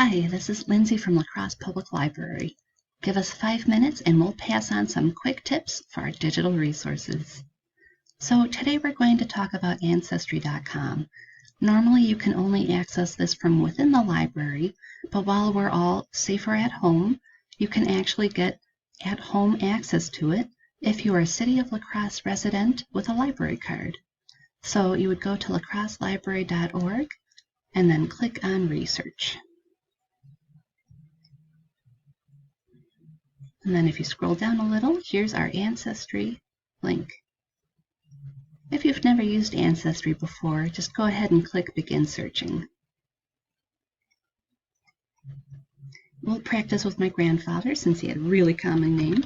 Hi, this is Lindsay from La Crosse Public Library. Give us 5 minutes and we'll pass on some quick tips for our digital resources. So today we're going to talk about Ancestry.com. Normally you can only access this from within the library, but while we're all safer at home, you can actually get at-home access to it if you are a City of La Crosse resident with a library card. So you would go to lacrosselibrary.org and then click on Research. And then if you scroll down a little, here's our Ancestry link. If you've never used Ancestry before, just go ahead and click Begin Searching. We'll practice with my grandfather since he had a really common name.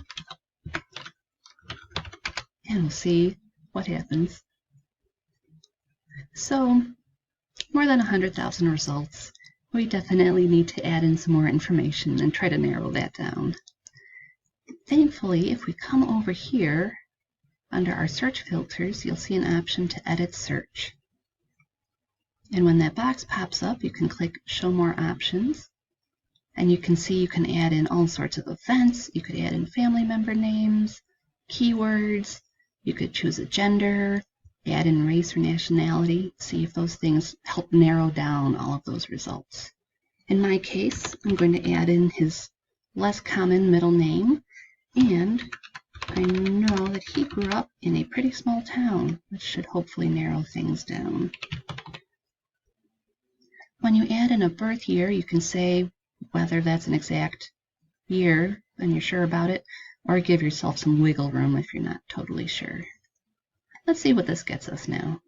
And we'll see what happens. So, more than 100,000 results. We definitely need to add in some more information and try to narrow that down. Thankfully, if we come over here, under our search filters, you'll see an option to edit search. And when that box pops up, you can click Show More Options. And you can see you can add in all sorts of events. You could add in family member names, keywords. You could choose a gender, add in race or nationality, see if those things help narrow down all of those results. In my case, I'm going to add in his less common middle name. And I know that he grew up in a pretty small town, which should hopefully narrow things down. When you add in a birth year, you can say whether that's an exact year and you're sure about it, or give yourself some wiggle room if you're not totally sure. Let's see what this gets us now.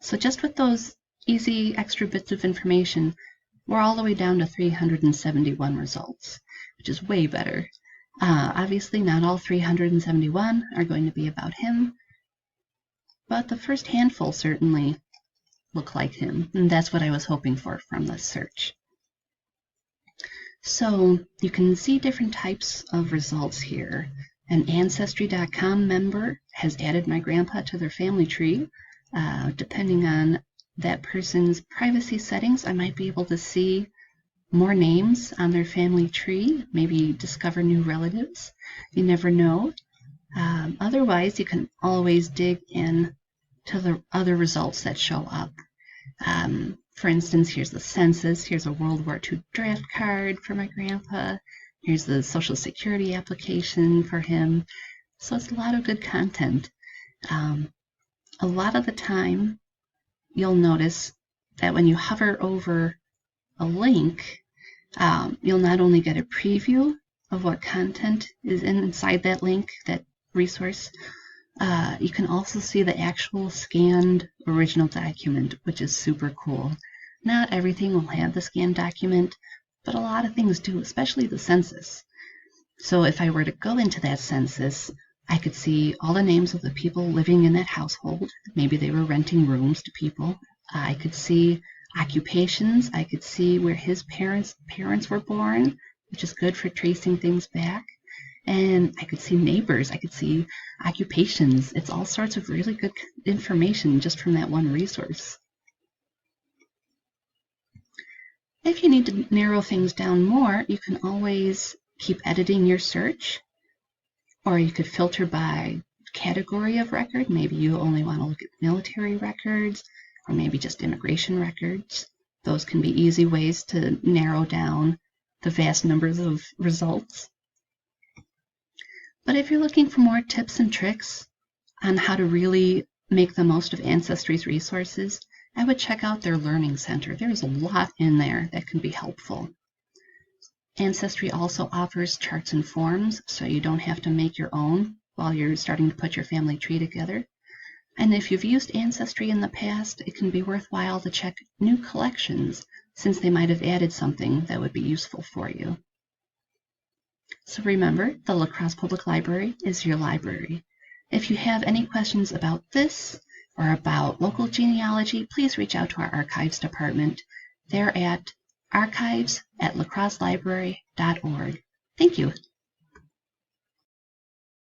So just with those easy extra bits of information, we're all the way down to 371 results, which is way better. Obviously, not all 371 are going to be about him, but the first handful certainly look like him, and that's what I was hoping for from this search. So you can see different types of results here. An Ancestry.com member has added my grandpa to their family tree. Depending on that person's privacy settings, I might be able to see more names on their family tree, maybe discover new relatives. You never know. Otherwise, you can always dig in to the other results that show up. For instance, here's the census, here's a World War II draft card for my grandpa, here's the Social Security application for him. So it's a lot of good content. A lot of the time, you'll notice that when you hover over a link, you'll not only get a preview of what content is inside that link, that resource, you can also see the actual scanned original document, which is super cool. Not everything will have the scanned document, but a lot of things do, especially the census. So if I were to go into that census, I could see all the names of the people living in that household. Maybe they were renting rooms to people. I could see occupations. I could see where his parents were born, which is good for tracing things back. And I could see neighbors. I could see occupations. It's all sorts of really good information just from that one resource. If you need to narrow things down more, you can always keep editing your search. Or you could filter by category of record. Maybe you only want to look at military records, or maybe just immigration records. Those can be easy ways to narrow down the vast numbers of results. But if you're looking for more tips and tricks on how to really make the most of Ancestry's resources, I would check out their Learning Center. There's a lot in there that can be helpful. Ancestry also offers charts and forms, so you don't have to make your own while you're starting to put your family tree together. And if you've used Ancestry in the past, it can be worthwhile to check new collections, since they might have added something that would be useful for you. So remember, the La Crosse Public Library is your library. If you have any questions about this or about local genealogy, please reach out to our archives department. They're at archives@lacrosselibrary.org. Thank you.